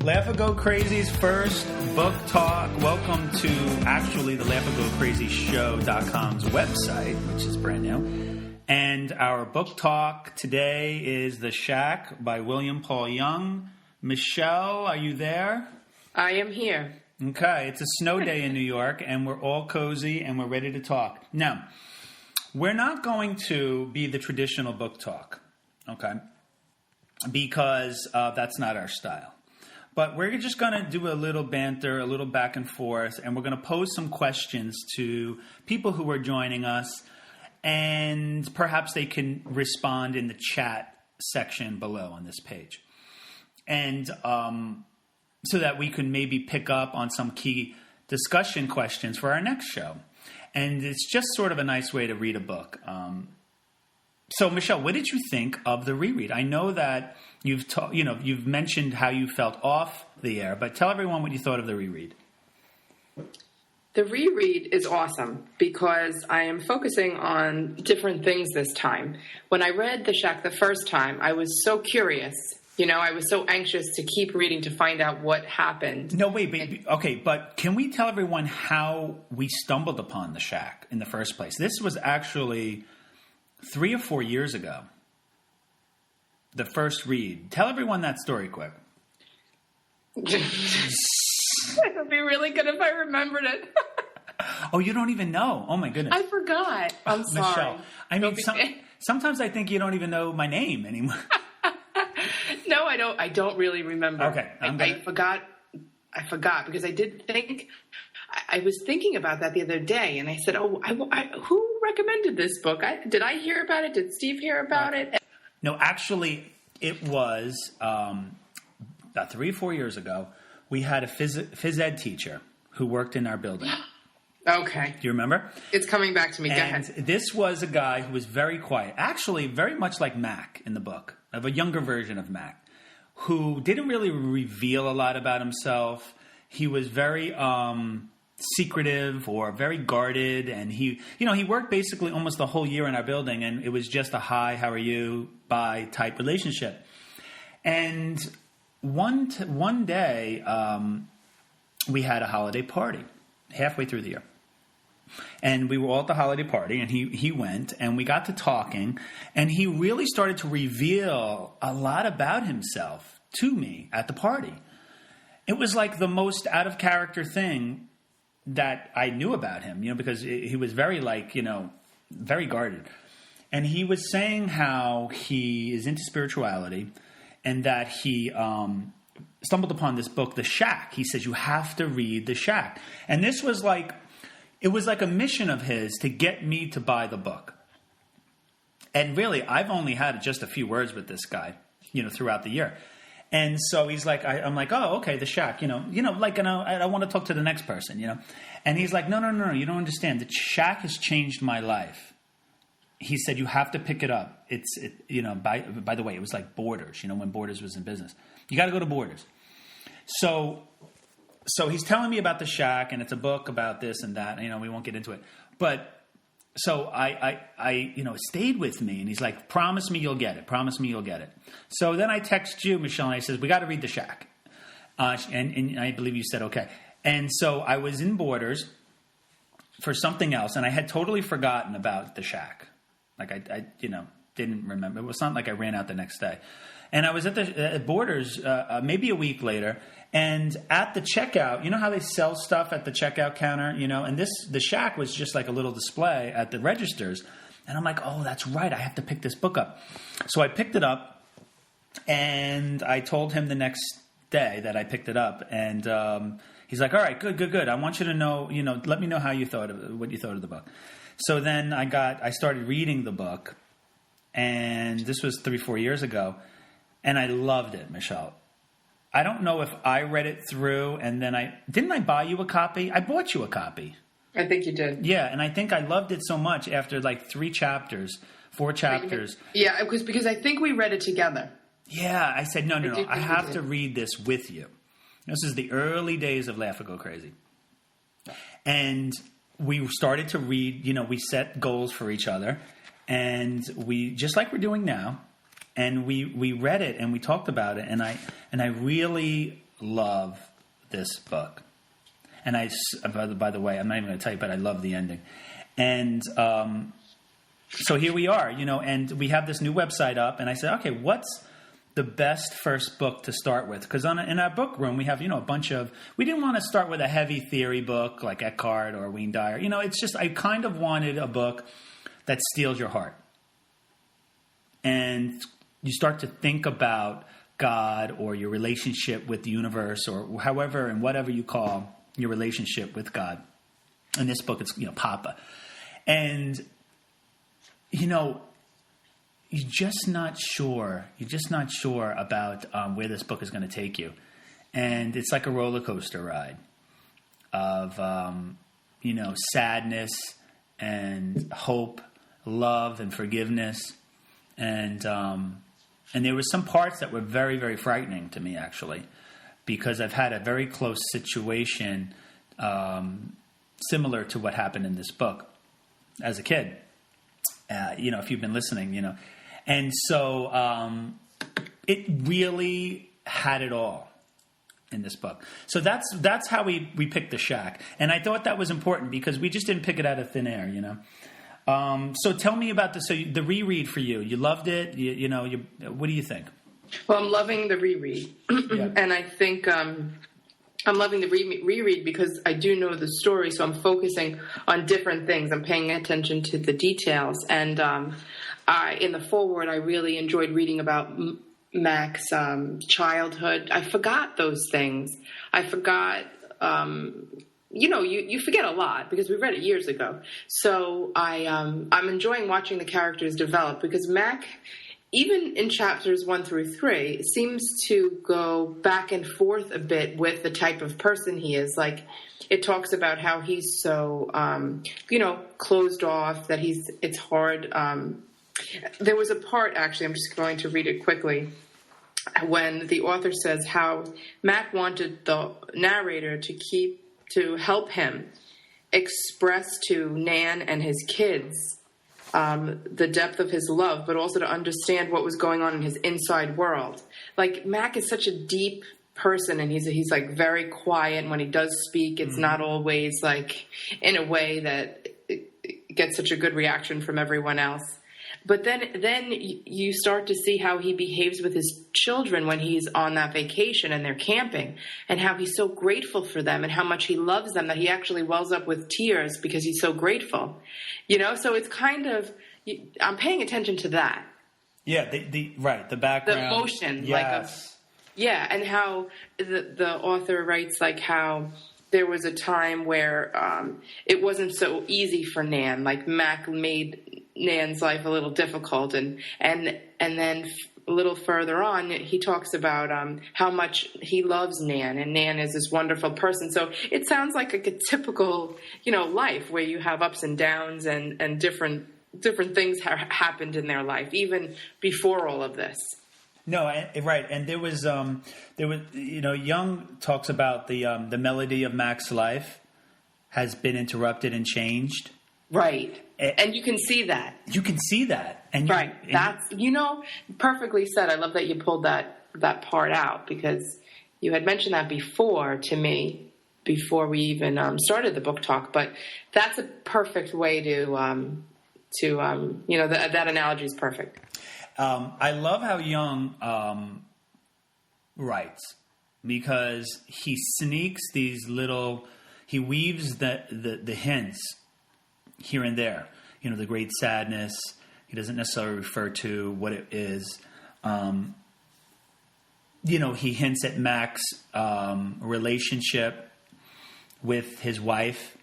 Laugh or Go Crazy's first book talk. Welcome to actually the laughorgocrazyshow.com's website, which is brand new. And our book talk today is The Shack by William Paul Young. Michelle, are you there? I am here. Okay, it's a snow day in New York, and we're all cozy, and we're ready to talk. Now, we're not going to be the traditional book talk, okay, because that's not our style. But we're just going to do a little banter, a little back and forth, and we're going to pose some questions to people who are joining us, and perhaps they can respond in the chat section below on this page. And so that we can maybe pick up on some key discussion questions for our next show. And it's just sort of a nice way to read a book. So, Michelle, what did you think of the reread? I know that you've mentioned how you felt off the air, but tell everyone what you thought of the reread. The reread is awesome because I am focusing on different things this time. When I read The Shack the first time, I was so curious. I was so anxious to keep reading to find out what happened. No, wait. Okay, but can we tell everyone how we stumbled upon The Shack in the first place? This was actually 3 or 4 years ago. The first read. Tell everyone that story quick. It would be really good if I remembered it. Oh, you don't even know? Oh, my goodness. I forgot. I'm sorry. Michelle, I mean, sometimes I think you don't even know my name anymore. No, I don't. I don't really remember. Okay. I forgot because I did think... I was thinking about that the other day, and I said, who recommended this book? Did I hear about it? Did Steve hear about it? No, actually, it was about 3 or 4 years ago. We had a phys ed teacher who worked in our building. Okay. Do you remember? It's coming back to me. Go ahead. This was a guy who was very quiet. Actually, very much like Mac in the book, of a younger version of Mac, who didn't really reveal a lot about himself. He was very secretive or very guarded, and he worked basically almost the whole year in our building, and it was just a hi, how are you, bye type relationship. And one day we had a holiday party halfway through the year. And we were all at the holiday party, and he went, and we got to talking, and he really started to reveal a lot about himself to me at the party. It was like the most out-of-character thing that I knew about him, because he was very very guarded. And he was saying how he is into spirituality and that he stumbled upon this book, The Shack. He says, you have to read The Shack. And this was it was like a mission of his to get me to buy the book. And really, I've only had just a few words with this guy, throughout the year. And so he's like, I'm like, oh, okay, The Shack, and I want to talk to the next person, And he's like, no, you don't understand. The Shack has changed my life. He said, you have to pick it up. By the way, it was like Borders, when Borders was in business. You got to go to Borders. So he's telling me about The Shack, and it's a book about this and that. We won't get into it. But so I it stayed with me, and he's like, promise me you'll get it. Promise me you'll get it. So then I text you, Michelle, and I says, we got to read The Shack. And I believe you said okay. And so I was in Borders for something else, and I had totally forgotten about The Shack. Like I didn't remember. It was not like I ran out the next day. And I was at the Borders maybe a week later, and at the checkout, how they sell stuff at the checkout counter, and The Shack was just like a little display at the registers. And I'm like, oh, that's right, I have to pick this book up. So I picked it up, and I told him the next day that I picked it up, and he's like, all right, good. I want you to know, let me know what you thought of the book. So then I started reading the book, and this was 3-4 years ago. And I loved it, Michelle. I don't know if I read it through, and then didn't I buy you a copy? I bought you a copy. I think you did. Yeah, and I think I loved it so much after 3 chapters, 4 chapters. Yeah, because I think we read it together. Yeah, I said, no, I have to read this with you. This is the early days of Laugh or Go Crazy. And we started to read, we set goals for each other, and we, just like we're doing now, and we read it and we talked about it, and I really love this book. And by the way, I'm not even going to tell you, but I love the ending. And so here we are, and we have this new website up. And I said, okay, what's the best first book to start with? Because in our book room, we have, a bunch of... We didn't want to start with a heavy theory book like Eckhart or Wayne Dyer. It's just I kind of wanted a book that steals your heart. And you start to think about God or your relationship with the universe or however and whatever you call your relationship with God. In this book, it's, Papa. And, you're just not sure. You're just not sure about where this book is going to take you. And it's like a roller coaster ride of, sadness and hope, love and forgiveness. And there were some parts that were very, very frightening to me, actually, because I've had a very close situation similar to what happened in this book as a kid. If you've been listening, And so it really had it all in this book. So that's how we picked The Shack. And I thought that was important because we just didn't pick it out of thin air, So tell me about this. So the reread for you. You loved it. What do you think? Well, I'm loving the reread. Yeah. And I think I'm loving the reread because I do know the story, so I'm focusing on different things. I'm paying attention to the details. And in the foreword, I really enjoyed reading about Mac's childhood. I forgot those things. I forgot... you forget a lot because we read it years ago. So I'm enjoying watching the characters develop because Mac, even in chapters 1 through 3, seems to go back and forth a bit with the type of person he is. Like, it talks about how he's so, closed off, that it's hard. There was a part, actually, I'm just going to read it quickly, when the author says how Mac wanted the narrator to help him express to Nan and his kids the depth of his love, but also to understand what was going on in his inside world. Like, Mac is such a deep person, and he's like very quiet. And when he does speak, it's not always like in a way that it gets such a good reaction from everyone else. But then you start to see how he behaves with his children when he's on that vacation and they're camping, and how he's so grateful for them and how much he loves them that he actually wells up with tears because he's so grateful. So it's kind of, I'm paying attention to that. Yeah, the background. The emotion. Yes. And how the author writes like how there was a time where it wasn't so easy for Nan. Like, Mac made Nan's life a little difficult, and then a little further on, he talks about how much he loves Nan, and Nan is this wonderful person. So it sounds like a typical, life where you have ups and downs and different things happened in their life, even before all of this. No, right, and there was Jung talks about the melody of Mac's life has been interrupted and changed. Right. And you can see that. You can see that. Right. That's, perfectly said. I love that you pulled that part out, because you had mentioned that before to me, before we even started the book talk. But that's a perfect way to that analogy is perfect. I love how Jung writes, because he sneaks these he weaves the hints here and there. The great sadness. He doesn't necessarily refer to what it is. He hints at Mac's relationship with his wife.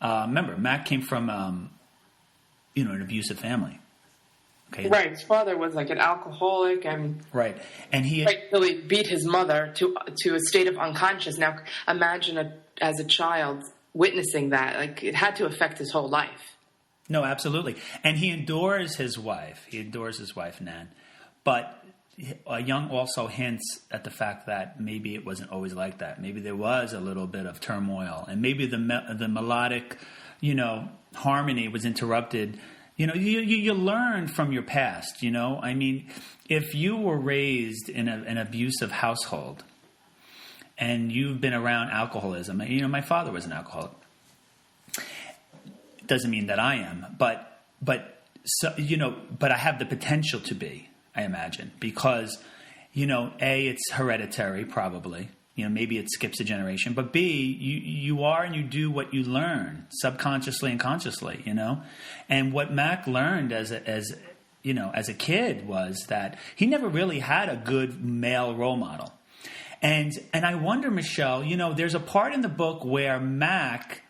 Remember, Mac came from an abusive family. Okay. Right. His father was like an alcoholic, and right, and he really beat his mother to a state of unconscious. Now, imagine as a child witnessing that. Like, it had to affect his whole life. No, absolutely. And he adores his wife. Nan. But Jung also hints at the fact that maybe it wasn't always like that. Maybe there was a little bit of turmoil, and maybe the melodic, harmony was interrupted. You learn from your past. I mean, if you were raised in an abusive household, and you've been around alcoholism. You know, my father was an alcoholic. Doesn't mean that I am, but so, you know, but I have the potential to be, I imagine, because, you know, A, it's hereditary, probably. You know, maybe it skips a generation, but B, you are and you do what you learn subconsciously and consciously, you know. And what Mac learned as a kid was that he never really had a good male role model. And I wonder, Michelle, you know, there's a part in the book where Mac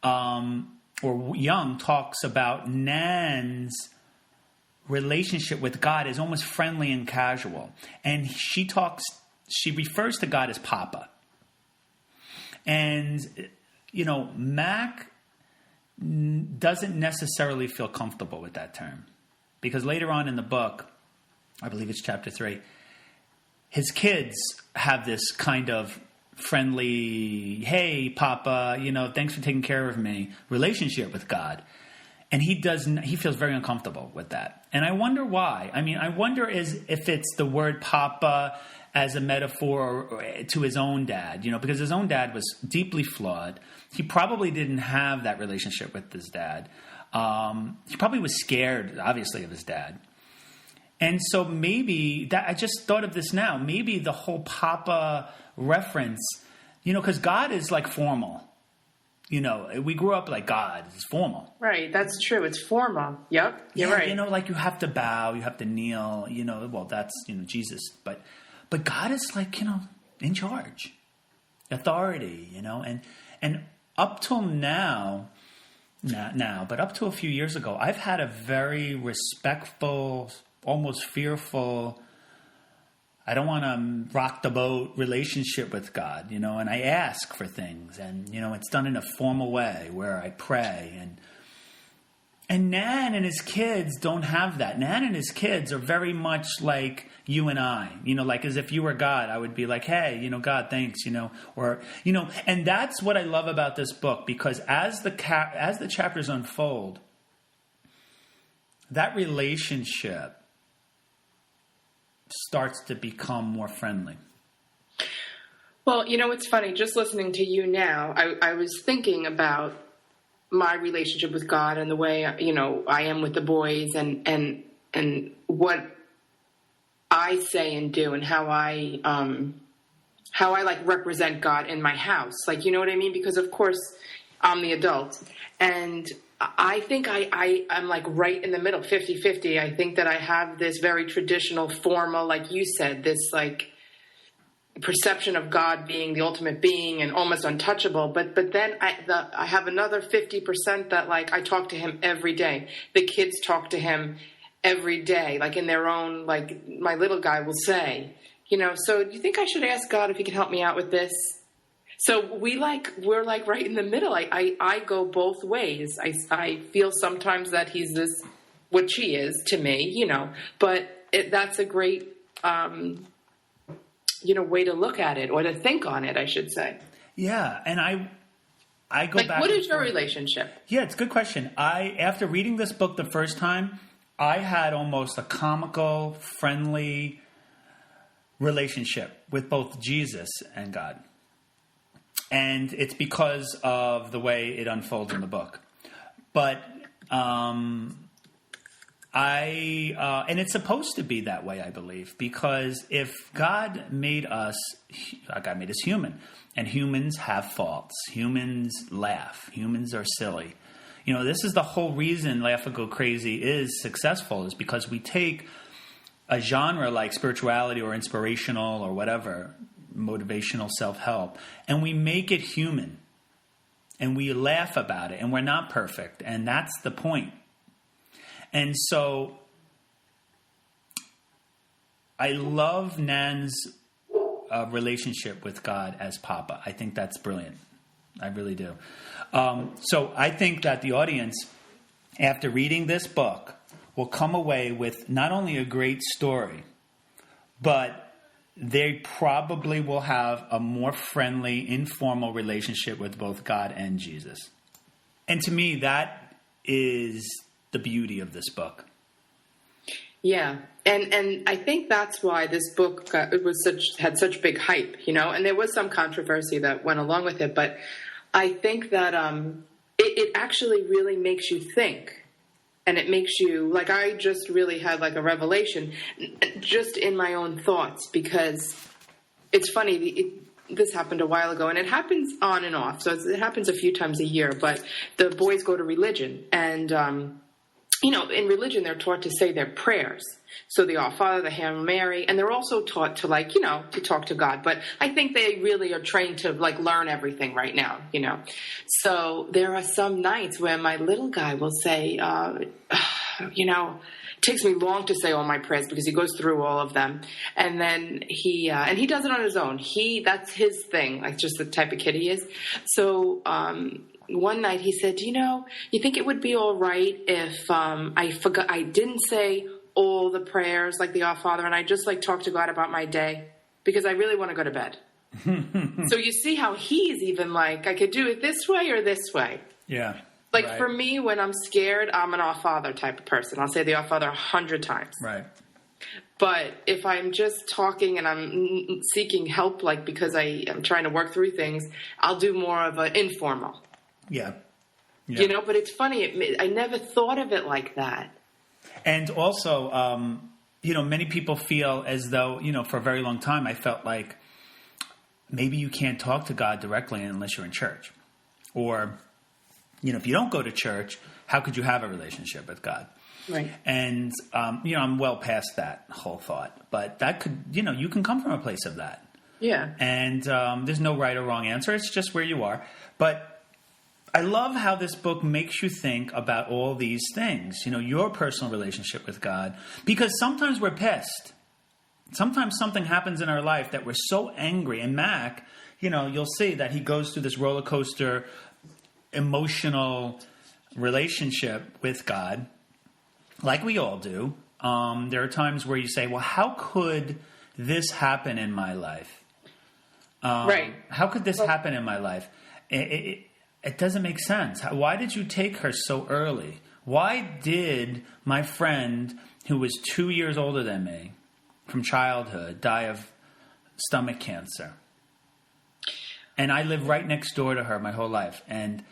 or Young talks about Nan's relationship with God is almost friendly and casual. And she refers to God as Papa. And, you know, Mac doesn't necessarily feel comfortable with that term. Because later on in the book, I believe it's chapter 3, his kids have this kind of friendly, hey, Papa, you know, thanks for taking care of me, relationship with God. And he feels very uncomfortable with that. And I wonder why. I mean, I wonder if it's the word Papa as a metaphor to his own dad, you know, because his own dad was deeply flawed. He probably didn't have that relationship with his dad. He probably was scared, obviously, of his dad. And so maybe I just thought of this now. Maybe the whole Papa reference, you know, because God is like formal. You know, we grew up like God is formal. Right, that's true. It's formal. Yep, you're right. You know, like you have to bow, you have to kneel. You know, well, that's, you know, Jesus, but God is like, you know, in charge, authority. You know, and up till now, but up to a few years ago, I've had a very respectful, almost fearful, I don't want to rock the boat relationship with God, you know, and I ask for things, and, you know, it's done in a formal way where I pray, and Nan and his kids don't have that. Nan and his kids are very much like you and I, you know, like as if you were God, I would be like, hey, you know, God, thanks, you know, or, you know, and that's what I love about this book, because as the chapters unfold, that relationship starts to become more friendly. Well, you know, it's funny, just listening to you now, I was thinking about my relationship with God and the way, you know, I am with the boys and what I say and do and how I like represent God in my house. Like, you know what I mean? Because of course I'm the adult, and I think I'm like right in the middle, 50-50. I think that I have this very traditional, formal, like you said, this like perception of God being the ultimate being and almost untouchable. But then I have another 50% that like I talk to him every day. The kids talk to him every day, like in their own, like my little guy will say, you know, so do you think I should ask God if he can help me out with this? So we're like right in the middle. I go both ways. I feel sometimes that he's this, what she is to me, you know, but that's a great, you know, way to look at it or to think on it, I should say. Yeah. And I go like, back. What is your relationship? Yeah, it's a good question. After reading this book the first time, I had almost a comical, friendly relationship with both Jesus and God. And it's because of the way it unfolds in the book. But and it's supposed to be that way, I believe, because if God made us human, and humans have faults. Humans laugh. Humans are silly. You know, this is the whole reason Laugh and Go Crazy is successful, is because we take a genre like spirituality or inspirational or whatever, motivational self-help, and we make it human, and we laugh about it, and we're not perfect, and that's the point. And so I love Nan's relationship with God as Papa. I think that's brilliant. I really do. So I think that the audience, after reading this book, will come away with not only a great story, but they probably will have a more friendly, informal relationship with both God and Jesus. And to me, that is the beauty of this book. Yeah, and I think that's why this book had such big hype, and there was some controversy that went along with it, but I think that it actually really makes you think, and it makes you, like, I just really had like a revelation just in my own thoughts, because it's funny, this happened a while ago, and it happens on and off, so it happens a few times a year, but the boys go to religion, and in religion, they're taught to say their prayers. So the Our Father, the Hail Mary, and they're also taught to, to talk to God. But I think they really are trained to, learn everything right now, So there are some nights where my little guy will say, it takes me long to say all my prayers because he goes through all of them. And then he does it on his own. That's his thing, just the type of kid he is. So, one night he said, you think it would be all right if I didn't say all the prayers like the Our Father, and I just talk to God about my day because I really want to go to bed. So you see how he's even I could do it this way or this way. Yeah. Right. For me, when I'm scared, I'm an Our Father type of person. I'll say the Our Father 100 times. Right. But if I'm just talking and I'm seeking help, because I'm trying to work through things, I'll do more of an informal. Yeah. But it's funny. I never thought of it like that. And also, many people feel as though, for a very long time, I felt like maybe you can't talk to God directly unless you're in church. Or, if you don't go to church, how could you have a relationship with God? Right. And, I'm well past that whole thought. But that could, you can come from a place of that. Yeah. And there's no right or wrong answer. It's just where you are. But I love how this book makes you think about all these things, your personal relationship with God, because sometimes we're pissed. Sometimes something happens in our life that we're so angry. And Mac, you'll see that he goes through this roller coaster emotional relationship with God, like we all do. There are times where you say, well, how could this happen in my life? Right. How could this happen in my life? It doesn't make sense. Why did you take her so early? Why did my friend, who was 2 years older than me from childhood, die of stomach cancer? And I lived right next door to her my whole life. And,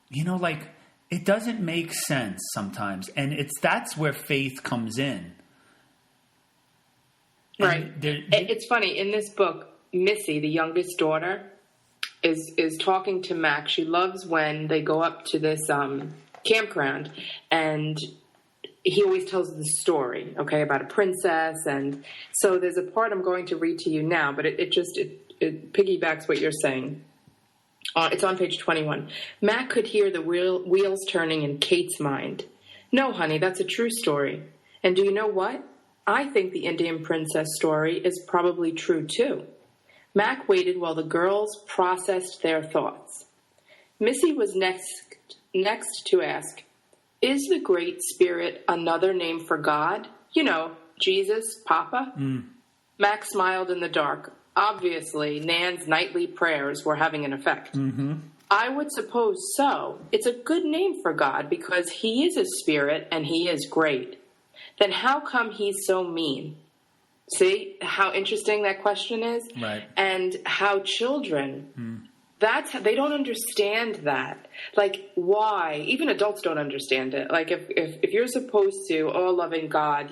it doesn't make sense sometimes. And that's where faith comes in. Right. It's funny. In this book, Missy, the youngest daughter, is talking to Mac. She loves when they go up to this campground, and he always tells the story, about a princess. And so there's a part I'm going to read to you now, but it piggybacks what you're saying. It's on page 21. Mac could hear the wheels turning in Kate's mind. No, honey, that's a true story. And do you know what? I think the Indian princess story is probably true, too. Mac waited while the girls processed their thoughts. Missy was next to ask, is the Great Spirit another name for God? Jesus, Papa? Mac smiled in the dark. Obviously, Nan's nightly prayers were having an effect. Mm-hmm. I would suppose so. It's a good name for God because he is a spirit and he is great. Then how come he's so mean? See how interesting that question is? Right. And how children, they don't understand that. Why? Even adults don't understand it. If you're supposed to, loving God,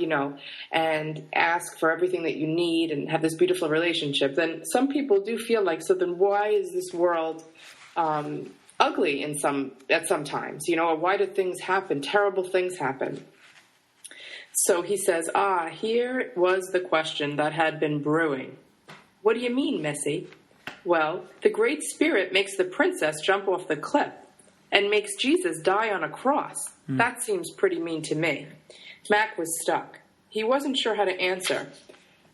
and ask for everything that you need and have this beautiful relationship, then some people do feel so then why is this world ugly at some times? Or why do things happen? Terrible things happen. So he says, here was the question that had been brewing. What do you mean, Missy? Well, the Great Spirit makes the princess jump off the cliff and makes Jesus die on a cross. That seems pretty mean to me. Mac was stuck. He wasn't sure how to answer.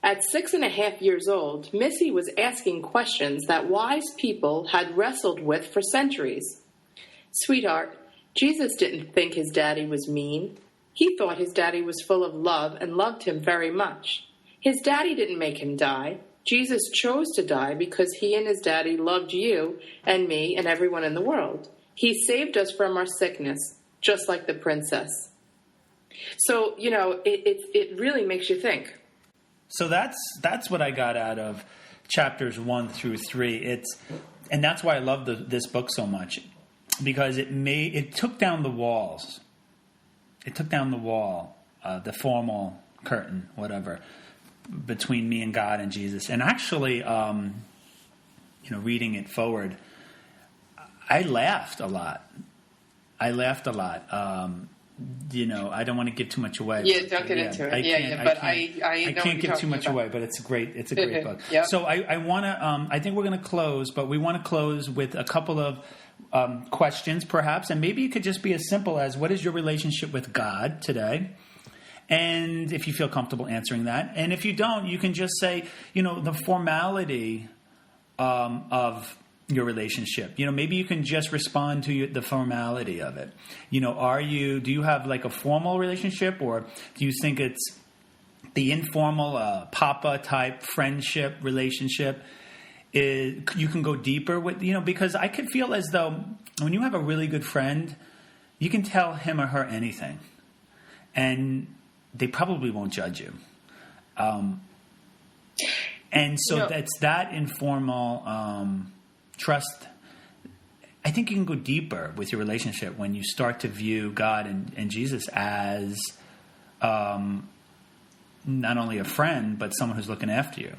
At 6.5 years old, Missy was asking questions that wise people had wrestled with for centuries. Sweetheart, Jesus didn't think his daddy was mean. He thought his daddy was full of love and loved him very much. His daddy didn't make him die. Jesus chose to die because he and his daddy loved you and me and everyone in the world. He saved us from our sickness, just like the princess. So, it really makes you think. So that's what I got out of chapters 1 through 3. And that's why I love this book so much, because it took down the walls. It took down the wall, the formal curtain, whatever, between me and God and Jesus. And actually, reading it forward, I laughed a lot. I don't want to give too much away. Yeah, don't get into it. I can't give too much away, but it's a great book. Yep. So I want to, I think we're going to close, but we want to close with a couple of questions perhaps, and maybe it could just be as simple as, what is your relationship with God today? And if you feel comfortable answering that, and if you don't, you can just say, the formality of your relationship. Maybe you can just respond to the formality of it. Do you have like a formal relationship, or do you think it's the informal papa type friendship relationship? You can go deeper with, because I could feel as though when you have a really good friend, you can tell him or her anything, and they probably won't judge you. And so that's that informal trust. I think you can go deeper with your relationship when you start to view God and Jesus as not only a friend, but someone who's looking after you.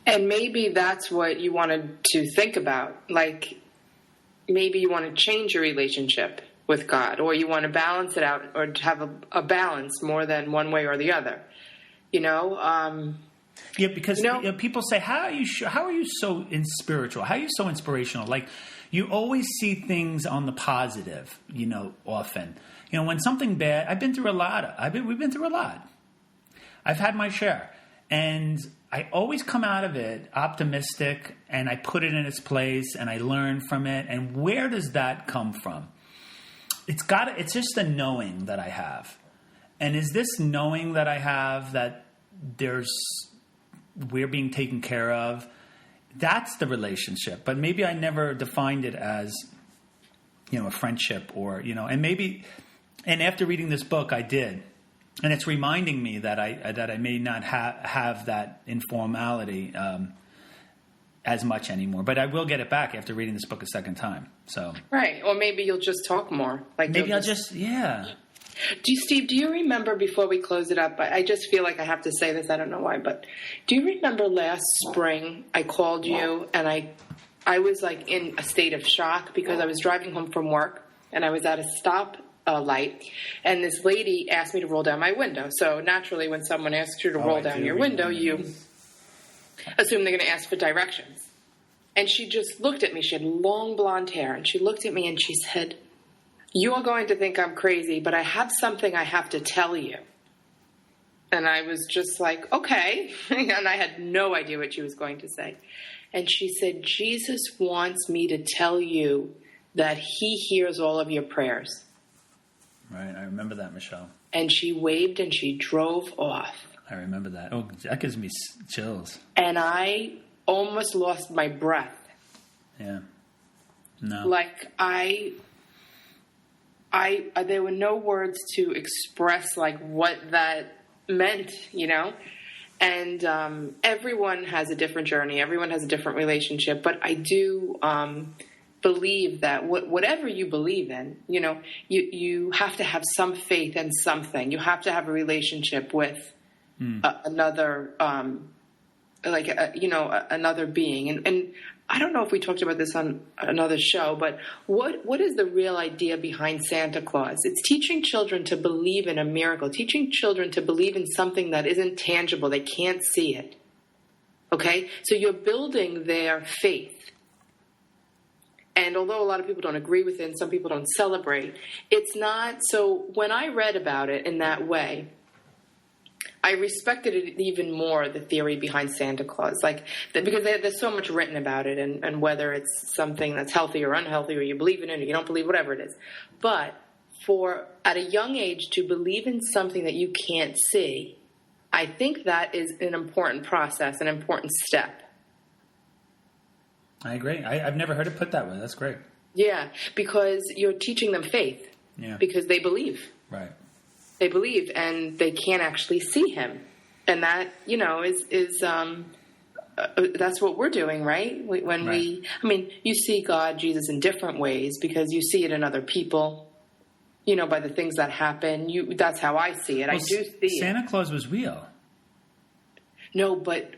And maybe that's what you wanted to think about. Like, maybe you want to change your relationship with God, or you want to balance it out, or have a balance more than one way or the other. Yeah, because people say, how are you so spiritual? How are you so inspirational? Like, you always see things on the positive, often. When something bad, we've been through a lot. I've had my share. And I always come out of it optimistic, and I put it in its place, and I learn from it. And where does that come from? It's just the knowing that I have. And is this knowing that I have that we're being taken care of? That's the relationship. But maybe I never defined it as, a friendship, or, and after reading this book, I did. And it's reminding me that I may not have that informality as much anymore. But I will get it back after reading this book a second time. So right. Or maybe you'll just talk more. Like, maybe I'll just. Steve, do you remember, before we close it up, I just feel like I have to say this, I don't know why, but do you remember last spring I called you, and I was like in a state of shock because I was driving home from work, and I was at a stop light, and this lady asked me to roll down my window. So naturally, when someone asks you to roll down your window, you assume they're going to ask for directions. And she just looked at me. She had long blonde hair, and she looked at me and she said, "You are going to think I'm crazy, but I have something I have to tell you." And I was just like, okay. And I had no idea what she was going to say. And she said, "Jesus wants me to tell you that he hears all of your prayers." Right. I remember that, Michelle. And she waved and she drove off. I remember that. Oh, that gives me chills. And I almost lost my breath. Yeah. No. Like, there were no words to express like what that meant, and everyone has a different journey. Everyone has a different relationship, but I do believe that whatever you believe in, you have to have some faith in something. You have to have a relationship with another, another being. And I don't know if we talked about this on another show, but what is the real idea behind Santa Claus? It's teaching children to believe in a miracle, teaching children to believe in something that isn't tangible. They can't see it. Okay? So you're building their faith. And although a lot of people don't agree with it and some people don't celebrate, it's not. So when I read about it in that way, I respected it even more, the theory behind Santa Claus, because there's so much written about it, and whether it's something that's healthy or unhealthy, or you believe in it or you don't believe, whatever it is. But at a young age to believe in something that you can't see, I think that is an important process, an important step. I agree. I've never heard it put that way. That's great. Yeah, because you're teaching them faith. Yeah. Because they believe. Right. they believe, and they can't actually see him. And that, is that's what we're doing, right? You see God, Jesus in different ways because you see it in other people, by the things that happen. That's how I see it. Well, I do see Santa Claus was real. No, but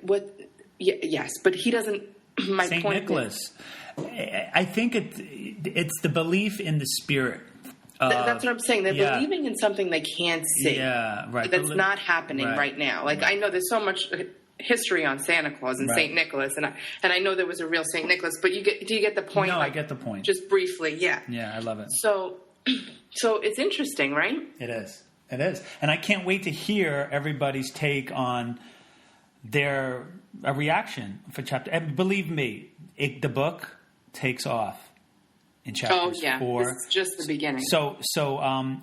yes, but he doesn't. My Saint point Nicholas. I think it's the belief in the spirit. That's what I'm saying. They're believing in something they can't see. Yeah, right. That's not happening right now. Like, I know there's so much history on Santa Claus and Saint Nicholas, and I know there was a real Saint Nicholas. But do you get the point? No, I get the point. Just briefly, yeah. Yeah, I love it. So it's interesting, right? It is, and I can't wait to hear everybody's take on their reaction for chapter. And believe me, the book takes off in chapters 4. This is just the beginning. So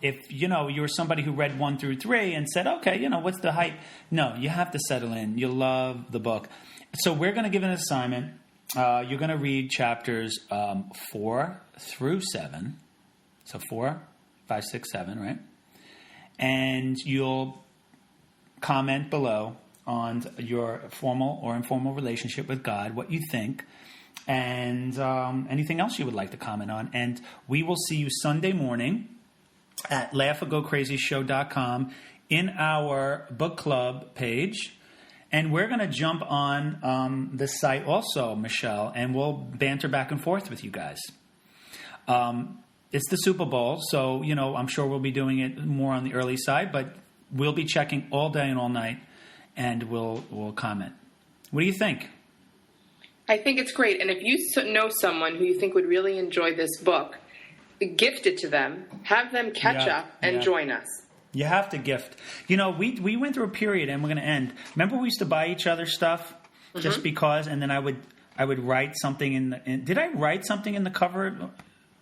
if you were somebody who read 1 through 3 and said, okay, what's the hype? No, you have to settle in. You love the book. So we're going to give an assignment. You're going to read chapters 4 through 7. So 4, 5, 6, 7, right? And you'll comment below on your formal or informal relationship with God, what you think, and anything else you would like to comment on. And we will see you Sunday morning at laughorgocrazyshow.com in our book club page. And we're going to jump on the site also, Michelle, and we'll banter back and forth with you guys. It's the Super Bowl, so, I'm sure we'll be doing it more on the early side, but we'll be checking all day and all night, and we'll comment. What do you think? I think it's great. And if you know someone who you think would really enjoy this book, gift it to them, have them catch up and join us. You have to gift. We went through a period, and we're going to end. Remember we used to buy each other stuff just because, and then I would write something in did I write something in the cover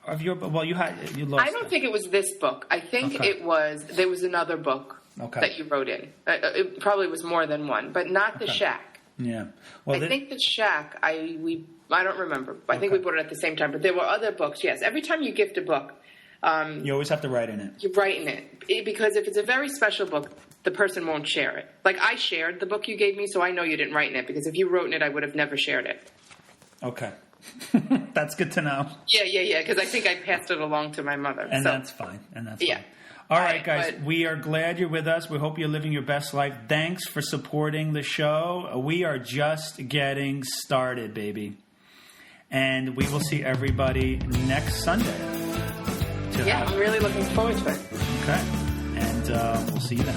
of your book? Well, you lost I don't think it was this book. I think there was another book that you wrote in. It probably was more than one, but not the Shack. Yeah. Well, I think the Shack, I don't remember. I think we bought it at the same time, but there were other books, yes. Every time you gift a book, you always have to write in it. You write in it. Because if it's a very special book, the person won't share it. Like, I shared the book you gave me, so I know you didn't write in it, because if you wrote in it, I would have never shared it. Okay. That's good to know. Yeah, because I think I passed it along to my mother. And that's fine. Yeah. All right, guys, we are glad you're with us. We hope you're living your best life. Thanks for supporting the show. We are just getting started, baby. And we will see everybody next Sunday. I'm really looking forward to it. Okay. And we'll see you then.